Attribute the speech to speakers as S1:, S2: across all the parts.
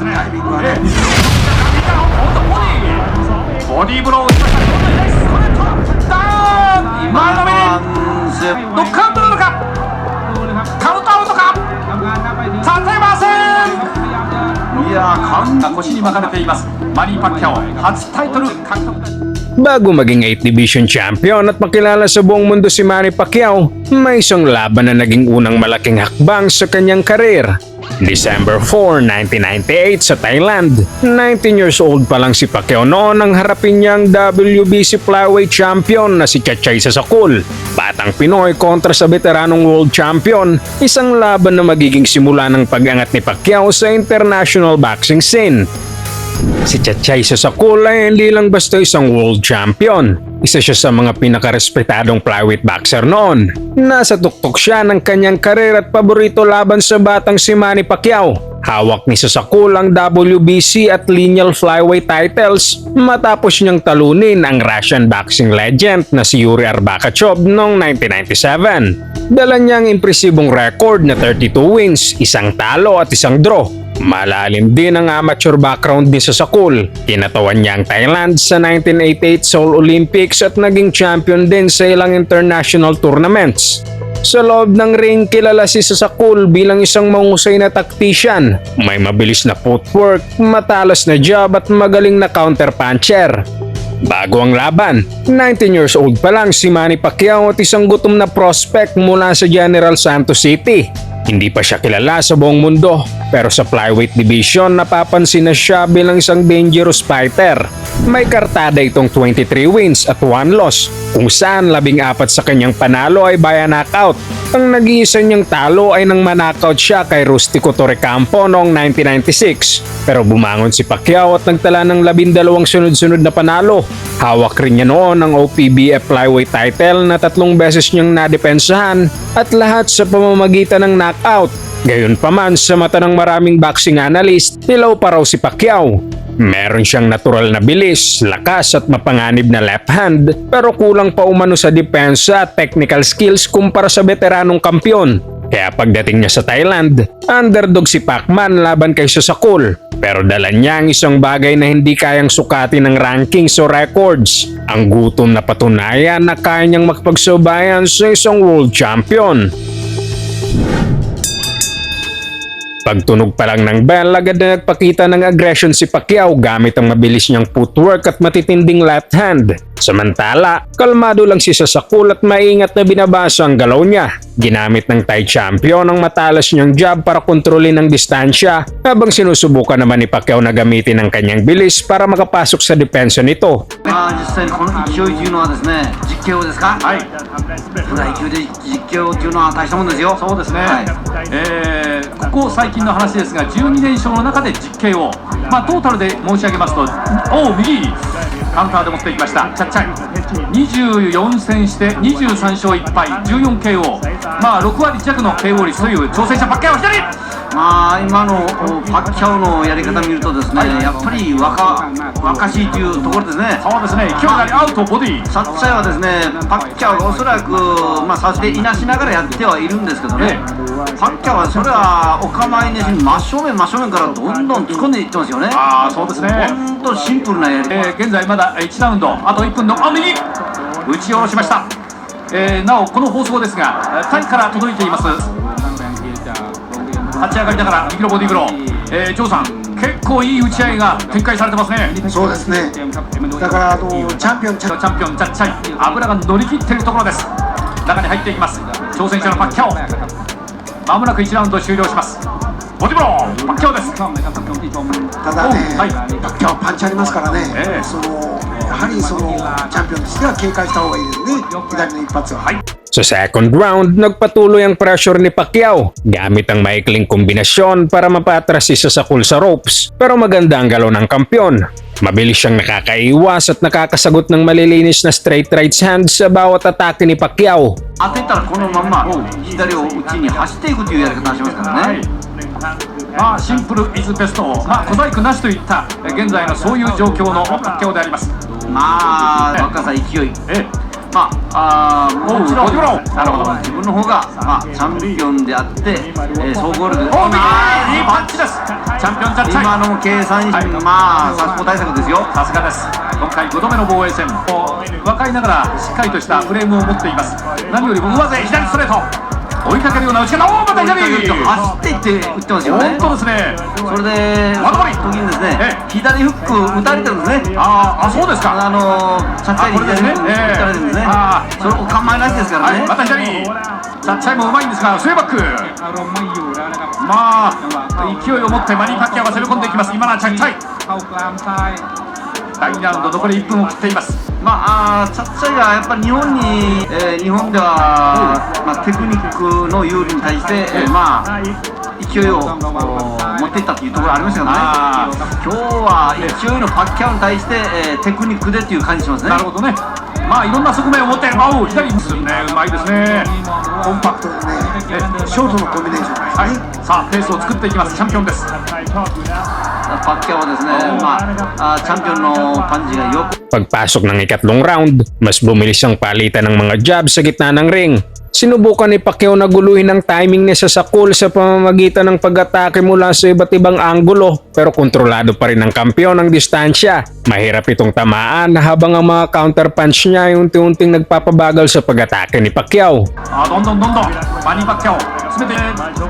S1: ですね。
S2: タイミングはね。
S1: ボディーブローを打ちました。ダウン前のめりノックアウトなのかカウントアウトか立てません。いやーカウンが腰に巻かれています。マニー・パッキャオ初タイトル獲得。
S3: Bago maging 8 Division Champion at makilala sa buong mundo si Manny Pacquiao, may isang laban na naging unang malaking hakbang sa kanyang karir. December 4, 1998 sa Thailand. 19 years old pa lang si Pacquiao noon nang harapin niyang WBC Flyweight Champion na si Chatchay Sasakul. Batang Pinoy kontra sa veteranong World Champion, isang laban na magiging simula ng pag-angat ni Pacquiao sa international boxing scene. Si Chatchay Sasakul ay hindi lang basta isang world champion. Isa siya sa mga pinakarespetadong flyweight boxer noon. Nasa tuktok siya ng kanyang karir at paborito laban sa batang si Manny Pacquiao. Hawak ni Sasakul ang WBC at lineal flyweight titles matapos niyang talunin ang Russian boxing legend na si Yuri Arbakachov noong 1997. Dala niyang impresibong record na 32 wins, isang talo at isang draw. Malalim din ang amateur background ni Sasakul. Kinatawan niya ang Thailand sa 1988 Seoul Olympics at naging champion din sa ilang international tournaments. Sa loob ng ring, kilala si Sasakul bilang isang mahusay na tactician. May mabilis na footwork, matalas na jab at magaling na counter-puncher. Bago ang laban, 19 years old pa lang si Manny Pacquiao at isang gutom na prospect mula sa General Santos City. Hindi pa siya kilala sa buong mundo, pero sa flyweight division napapansin na siya bilang isang dangerous fighter. May kartada itong 23 wins at 1 loss, kung saan 14 sa kanyang panalo ay via knockout. Ang nag-iisa niyang talo ay nang manockout siya kay Rustico Torrecampo noong 1996. Pero bumangon si Pacquiao at nagtala ng 12 sunod-sunod na panalo. Hawak rin niya noon ang OPBF flyweight title na 3 beses niyang nadepensahan at lahat sa pamamagitan ng knockout. Gayunpaman, sa mata ng maraming boxing analyst, hilaw pa raw si Pacquiao. Meron siyang natural na bilis, lakas at mapanganib na left hand, pero kulang pa umano sa depensa at technical skills kumpara sa veteranong kampyon. Kaya pagdating niya sa Thailand, underdog si Pacman laban kay Sasakul. Pero dala niya ang isang bagay na hindi kayang sukatin ng rankings o records. Ang gutom na patunayan na kaya niyang makipagsabayan sa isang world champion. Pagtunog pa lang ng bell, agad na nagpakita ng aggression si Pacquiao gamit ang mabilis niyang footwork at matitinding left hand. Samantala, kalmado lang si Sasakul at maingat na binabasa ang galaw niya. Ginamit ng Thai champion ang matalas niyang jab para kontrolin ang distansya, habang sinusubukan naman ni Pacquiao na gamitin ang kanyang bilis para makapasok sa depensa nito.
S2: 実際にこの勢いというのはですね、実況ですか？はい。この勢いで実況というのは大したもんですよ。
S1: そうですね、
S2: はい。
S1: ここ最近の話ですが、12連勝の中で実刑を、トータルで申し上げますと、右カウンターで持っていきましたチャッチャイ、24戦して23勝1敗14 KO、6割弱の KO 率という挑戦者パッキャオ左。
S2: 今のパッキャオのやり方見るとですね、やっぱり若しいというところですね。
S1: そうですね、勢いがありアウトボディ。
S2: サッチャイはですね、パッキャオがおそらくさしていなしながらやってはいるんですけどね、パッキャオはそれはお構いなしに真正面からどんどん突っ込んでいってますよね。
S1: そうですね、
S2: 本当シンプルなやり方。
S1: 現在まだ1ラウンドあと1分の右打ち下ろしました。なおこの放送ですがタイから届いています。立ち上がりながら右のボディーブロー、ジョーさん結構いい打ち合いが展開されてますね。
S4: そうですね、だからチャンピオン
S1: チャッチャイ、油が乗り切っているところです。中に入っていきます。挑戦者のパッキャオ、まもなく1ラウンド終了します。ボディーブローパッキャオです。
S4: ただね、パッキャオパンチありますからね、やはりチャンピオンとしては警戒した方がいいですね、左の一発は。
S3: Sa second round, nagpatuloy ang pressure ni Pacquiao gamit ang maikling kombinasyon para mapatras si Sasakul sa ropes. Pero maganda ang galaw ng kampyon. Mabilis siyang nakakaiwas at nakakasagot ng malilinis na straight right hands sa bawat atake ni Pacquiao.
S2: 当てたらこのまま左を内に走っていくというやり方をしますからね。
S1: シンプルイズベスト、小細工なしといった現在のそういう状況のパッキャオであります。
S2: 若さ勢い。もちろん
S1: ボディブローなるほど
S2: 自分の方が、チャンピオンであって、総合力で
S1: お右いいパンチですチャンピオンジャッジ
S2: 今のも計算して、サウスポー対策ですよ。
S1: さすがです今回5度目の防衛戦若いながらしっかりとしたフレームを持っています。何よりも上背左ストレート追いかけるような打ち方また左
S2: 走っていって打ってますよね。
S1: 本当ですね
S2: それでその時にですね、左フック打たれてるんですね。
S1: そうですか
S2: チャッチャイに左フック打たれてるんですね。それお構いなしですからね。
S1: また左チャッチャイもうまいんですがスウェーバック勢いを持ってマニー・パッキャオが攻め込んでいきます。今のはチャッチャイ第2ラウンド残り1分を切っています。
S2: チャッチャイがやっぱり日本では、テクニックの有利に対して、勢いを持っていったというところありましたけどね。今日は勢いのパッキャオに対して、テクニックでっていう感じしますね。
S1: なるほどね。いろんな側面を持って左ですね。うまいですね。
S4: コンパクトでね、ショートのコンビネーションですね。
S1: さあペースを作っていきます。チャンピオンです。
S2: パッキャオはですね、チャンピオンのパンチがよく
S3: Pagpasok ng ikatlong round, mas bumilis ang palitan ng mga jab sa gitna ng ring. Sinubukan ni Pacquiao na guluhin ang timing ni Sakul sa pamamagitan ng pag-atake mula sa iba't ibang anggulo, pero kontrolado pa rin ng kampiyon ang distansya. Mahirap itong tamaan habang ang mga counterpunch niya ay unti-unting nagpapabagal sa pag-atake ni Pacquiao.
S1: どんどんマニー・パッキャオ全て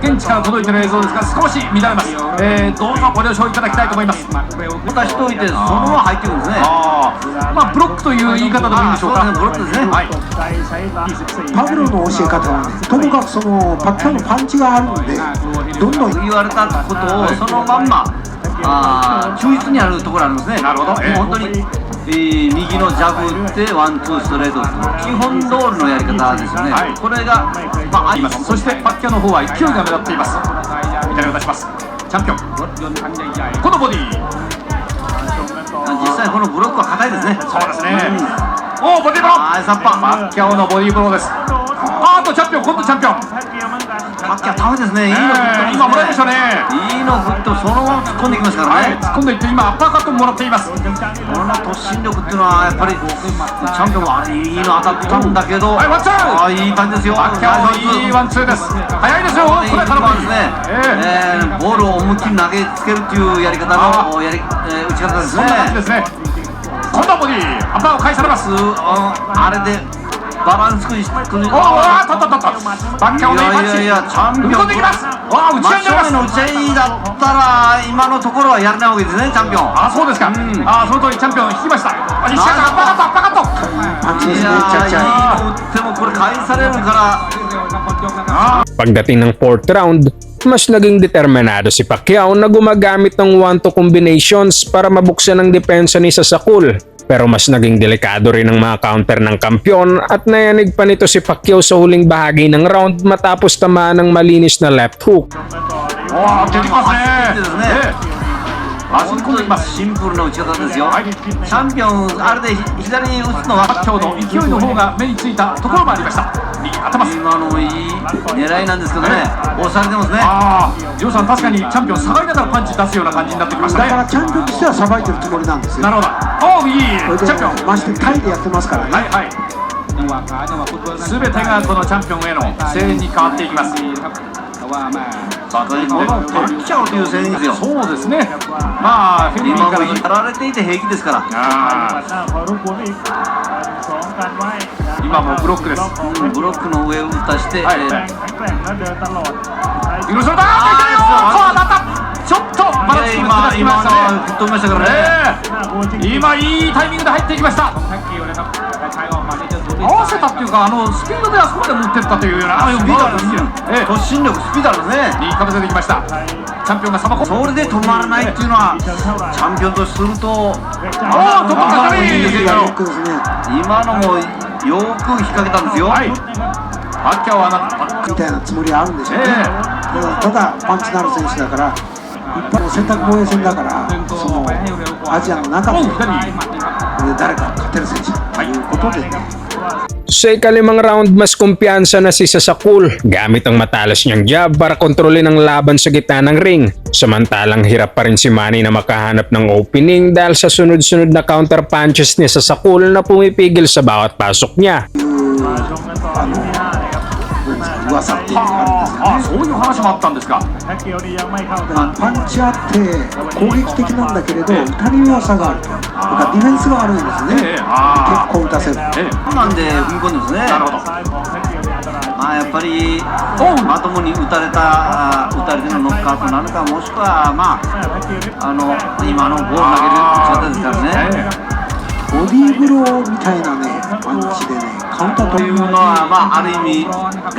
S1: 現地から届いている映像ですが少し乱れます。どうぞご了承いただきたいと思います。
S2: 持たしといてそのまま入ってくるんですね。
S1: ブロックという言い方でもいいでしょうか。
S2: ブロックですね。
S4: パブロの教え方はね、ともかくそのパッキャオのパンチがあるので、どんどん
S2: 言われたことをそのまんま忠実にやるところあるんですね。
S1: なるほど。
S2: 本当に右のジャブ打ってワンツーストレート基本通りのやり方ですよね。これがあります。
S1: そしてパッキャオの方は勢いが目立っています。左を出します。チャンピオンこのボディ
S2: 実際このブロックは硬いですね。
S1: そうですね。ボディブローパッキャオのボディブローです。チャンピオン今度チャンピオン
S2: パッキャオタフですね。いいの
S1: 今もらいましたね。
S2: いいの振ってそのまま突っ込んでいきますからね。
S1: 突っ込んでいって今アッパーカットもらっています。
S2: この突進力っていうのはやっぱりチャンピオンはいいの当たったんだけど、
S1: ワンツー
S2: いい感じですよ。
S1: パッキャオのいいワンツーです。早いですよ。これからも
S2: ですね。ボールを思いっきり投げつけるっていうやり方の打ち方ですね。
S1: そんな感じですね。今度はボディアッパーを返されます。
S2: あれでバランス崩しパッキャオのいいパンチ。チャンピオン
S1: 打ち合いになります。
S2: 真正面の打ち合いだったら今のところはやらないわけですね。チャンピオン
S1: そうですか。その通りチャンピオン引きました。西川さんアッパーカット
S4: パンチですね。
S2: いいの打ってもこれ返されるから。
S3: Pagdating ng 4th round, mas naging determinado si Pacquiao na gumagamit ng 1-2 combinations para mabuksan ang depensa ni Sakul. Pero mas naging delikado rin ang mga counter ng kampiyon at nayanig pa nito si Pacquiao sa huling bahagi ng round matapos tamaan ng malinis na left hook.
S1: 出てきますね。
S2: 足に込んできます。シンプルな打ち方ですよ。チャンピオンあれで左に打つのは
S1: パッキャオの勢いの方が目についたところもありました。頭
S2: 今のいい狙いなんですけどね。押されてますね。
S1: ジョーさん確かにチャンピオン下がりながらパンチ出すような感じになってきましたね。
S4: だからチャンピオンとしてはさばいてるつもりなんですよ。
S1: なるほど。いいチャンピオン。
S4: ましてタイでやってますからね。
S1: すべてがこのチャンピオンへの声援に変わっていきます。
S2: パッキャオという戦ですよ。
S1: そうですね。フェリーから
S2: やられていて平気ですから。
S1: 今もブロックです。
S2: ブロックの上を打たして。
S1: 許された。ちょっとバランスが今吹っ飛びましたからね。今いいタイミングで入っていきました。合わせたっていうかスピードであそこまで持ってったというような
S2: スピードあるんですよ。突進力スピードあるんですね。
S1: いいかぶせてきました。チャンピオンがさばこ
S2: それで止まらないっていうのはチャンピオンとすると
S1: 突破かかり
S2: 今のもよく引っ掛けたんですよ。
S1: パッキャオは
S4: みたいなつもりはあるんでしょうね。ただパンチのある選手だから一般の選択防衛戦だからそのアジアの中で誰か勝てる選手ということでね。
S3: Sa ikalimang round, mas kumpiyansa na si Sasakul gamit ang matalas niyang jab para kontrolin ang laban sa gitna ng ring. Samantalang hirap pa rin si Manny na makahanap ng opening dahil sa sunod-sunod na counter punches ni Sasakul na pumipigil sa bawat pasok niya.
S4: 噂っていうのがあるんですよね。
S1: そういう話もあったんですか。
S4: パンチあって攻撃的なんだけれど打たれ弱さがあると、だからディフェンスが悪いんですね。結構打たせる。
S2: なんで踏み込んでますね。
S1: なるほど。
S2: まあやっぱりまともに打たれてのノックアウトなのか、もしくはまあ今のボール投げる打ち方ですからね。
S4: ボディーブローみたいなねパンチでねカウンター
S2: というのはまあある意味我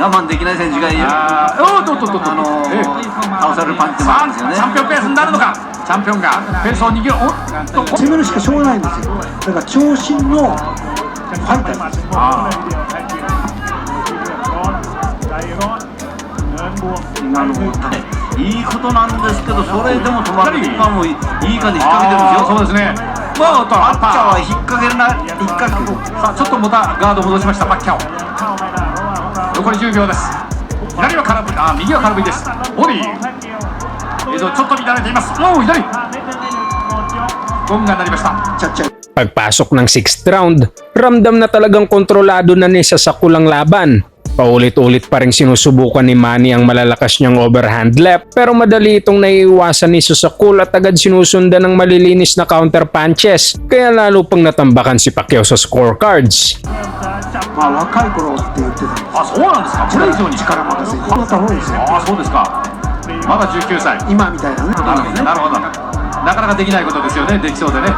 S2: 慢できない選手がいる。倒されるパンチもあるんですよね。
S1: チャンピオンペースになるのか。チャンピオンがペースを握る。
S4: 攻めるしかしょうがないんですよ。だから長身のファイターですよ。
S2: 今のいいことなんですけど、それでも止まる。今もいい感じ引っ掛けてるんですよ。
S1: そうですね。
S2: パッキャオは引っ掛けるな、引っ掛ける。
S1: さあちょっとまたガードを戻しましたパッキャオ。残り10秒です。左は空振り、右は空振りです。ボディ映像ちょっと乱れています。おお左。ゴンが鳴りました。
S3: Pagpasok ng 6th round, ramdam na talagang kontrolado na ni Sasakul ang laban. Paulit-ulit pa rin sinusubukan ni Manny ang malalakas niyang overhand left, pero madali itong naiiwasan ni Sasakul at agad sinusundan ng malilinis na counter punches, kaya lalo pang natambakan si Pacquiao sa scorecards.
S4: まあ若い頃って言ってたんです。
S1: そうなんですか。これ以上に
S4: 力任せになった方がいいですよ。
S1: そうですか。まだ19歳。
S4: 今みたいなね。
S1: なるほど。なかなかできないことですよね。できそうでね。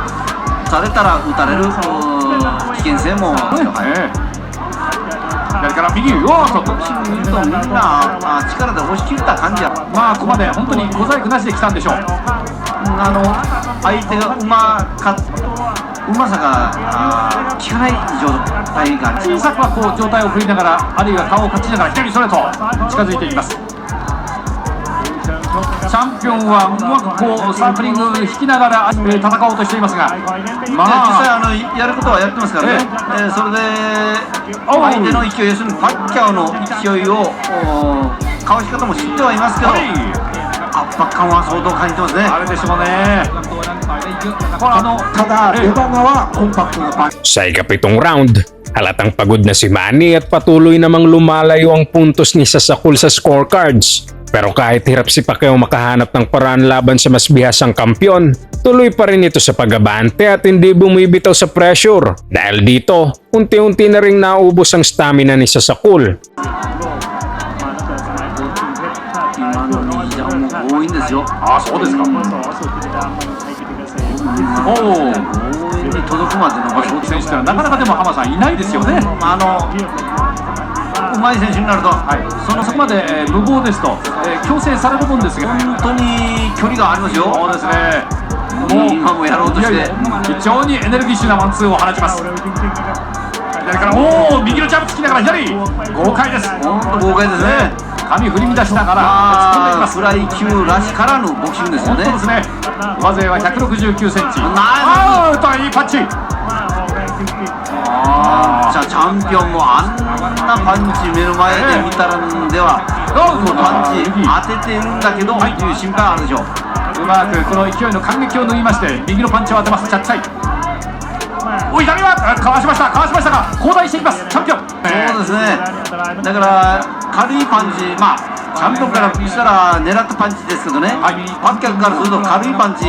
S2: されたら打たれる危険性も。
S1: 左から右、みんな
S2: 力で押し切った感じや。
S1: まあここまで本当に小細工なしで来たんでしょう。
S2: 相手がうまさが効かない状態が、
S1: 小さくはこう状態を振りながら、あるいは顔をかちながら左ストレート近づいていきます。チャンピオンはうまくこうサークリング引きながら戦おうとしていますが、
S2: まあ実際やることはやってますからね。それで相手の勢い、要するにパッキャオの勢いをかわし方も知ってはいますけど、圧迫感は相当感じてますね。
S1: あれでしょうね。
S4: ただレバナはコンパクトなパンチ。
S3: Sa ikapitong round, halatang pagod na si Manny at patuloy namang lumalayo ang puntos ni Sasakul sa scorecards. Pero kahit hirap si Pacquiao makahanap ng paraan laban sa mas bihasang kampyon, tuloy pa rin ito sa pag-abante at hindi bumibitaw sa pressure. Dahil dito, unti-unti na ring naubos ang stamina ni Sasakul.
S2: 多いんですよ。
S1: そうですか。
S2: 強引に届くまでの場所
S1: 選手ってのはなかなかでも浜さんいないですよね。
S2: うまい選手になると、
S1: そこまで無謀ですと強制されるもんですが、
S2: 本当に距離がありますよ。
S1: そうですね。
S2: 今もやろうとして
S1: 非常にエネルギッシュなワンツーを放ちます。左から右のジャンプつきながら左、豪快です。
S2: 本当豪快ですね。
S1: 髪振り乱しながら突っ込んでいきます。
S2: フライ級らしからぬボクシングですよね。
S1: 本当ですね。上背は169センチ。いいパンチ。
S2: チャンピオンもあんなパンチ目の前で見たらんでは、パンチ当ててるんだけどという心配あるでしょう。
S1: うまくこの勢いの感激を抜いまして右のパンチを当てます。チャッチャイ。左はかわしましたが後退していきますチャンピオン。
S2: そうですね。だから軽いパンチ、チャンピオンからしたら狙ったパンチですけどね、パッキャオからすると軽いパンチ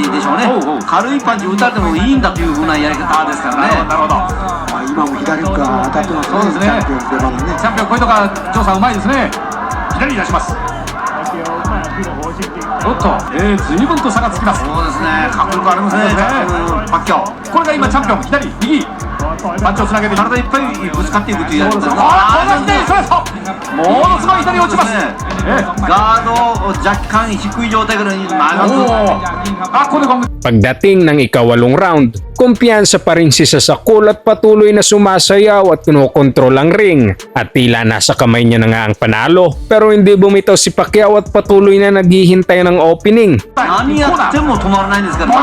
S2: でしょうね。軽いパンチ打たれてもいいんだというふうなやり方ですからね。
S1: なるほど。
S4: 今も左が当たってますね。
S1: そうですね。チャンピオンこういうとこは張さんうまいですね。左に出します。おっと、随分と差がつきます。
S2: そうですね。迫力ありますね。パッキャオ。
S1: これが今チャンピオン、左右パンチをつなげて
S2: 体いっぱいぶつかっていくというやり方です。
S1: これが左ストレート。ものすごい左落ちます。
S2: ガード若干低い状態から
S3: Pagdating ng ikawalong round, kumpiyansa pa rin si Sasakul at patuloy na sumasayaw at kinokontrol ang ring at tila nasa kamay niya na nga ang panalo, pero hindi bumitaw si Pacquiao at patuloy na naghihintay ng opening.
S2: 何やっても止まらないんですから。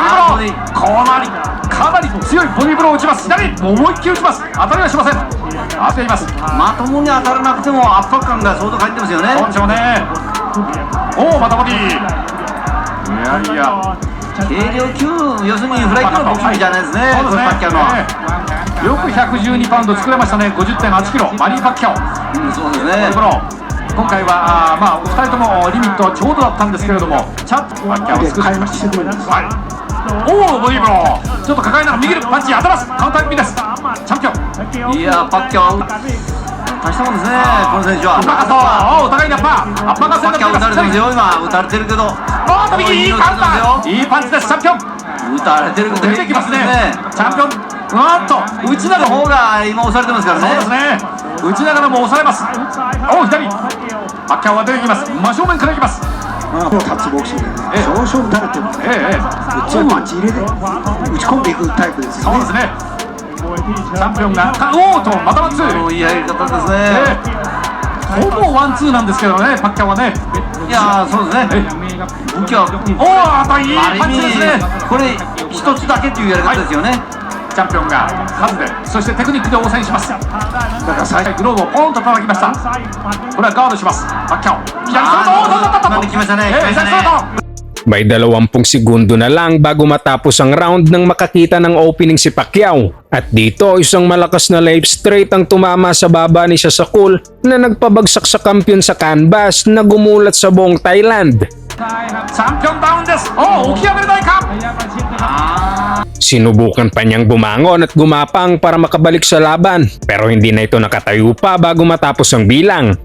S2: か
S1: かなり強いボディーブローを打ちます。左もう思いっきり打ちます。当たりはしません。当てています。
S2: まともに当たらなくても圧迫感が相当入ってますよね。
S1: そうでしょうね。おお、またボディー。いやいや、
S2: 軽量級、要するにフライ級のボクシングじゃないですね、
S1: そうですね。
S2: パッキャオのは。
S1: よく112パウンド作れましたね。50.8 キロ、マニー・パッキャオ。
S2: そうですね。
S1: 今回はまあ2人ともリミットはちょうどだったんですけれども、ちゃんとパッキャオを作ってました。はい。おお、ボディーブロー。ちょっと抱えながら右パンチ当たらす。カウンター気味です。チャンピオン。
S2: いや、パッキャオ、大したもんですね、この選手は。
S1: アッパーカット。おお、お互いにアッパー。アッパーカット
S2: パッキャオ打たれてますよ、今。打たれてるけど。
S1: おーっと右、いいカウンター。いいパンチです、チャンピオン。
S2: 打たれてるけど
S1: 出てきますね。チャンピオン。うわーっと打ちながら、
S2: の方が今押されてますからね。
S1: そうですね。打ちながらも押されます。おお、左。パッキャオは出てきます。真正面からいきます。
S4: まあ、立つボクシングで、少々打たれてもね、強いパンチ入れて打ち込んでいくタイプですよね。
S1: そうですね。チャンピオンがおおとまたワンツー。
S2: いいやり方ですね。
S1: ほぼワンツーなんですけどね、パッキャオはね。
S2: いや、そうですね。武器は
S1: おお、あといいパンチですね。
S2: これ一つだけというやり方ですよね。
S1: チャンピオンが数で、そしてテクニックで応戦します。だから最初グローブをポンと叩きました。これはガードします。パッキャオ左サード。
S2: なんで来ましたね。
S1: 左サード。
S3: May 20 segundo na lang bago matapos ang round nang makakita ng opening si Pacquiao. At dito isang malakas na left straight ang tumama sa baba ni Sasakul na nagpabagsak sa kampiyon sa canvas na gumulat sa buong Thailand.
S1: チャンピオンダウンです。おお、起き上がれないか。
S3: Sinubukan pa niyang bumangon at gumapang para makabalik sa laban pero hindi na ito nakatayo pa bago matapos ang bilang.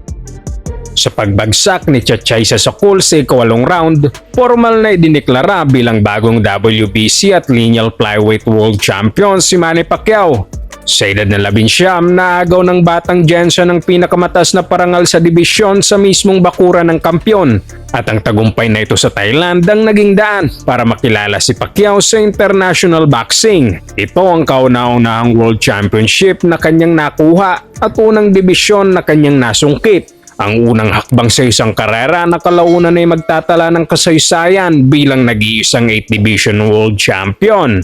S3: Sa pagbagsak ni Chachay Sasakul sa ika-8 round, formal na idineklara bilang bagong WBC at lineal flyweight world champion si Manny Pacquiao. Sa edad na 19, naagaw ng batang Jensen ang pinakamataas na parangal sa dibisyon sa mismong bakuran ng kampyon. At ang tagumpay na ito sa Thailand ang naging daan para makilala si Pacquiao sa international boxing. Ito ang kauna-unahang world championship na kanyang nakuha at unang dibisyon na kanyang nasungkit. Ang unang hakbang sa isang karera na kalaunan ay magtatala ng kasaysayan bilang nag-iisang 8 Division World Champion.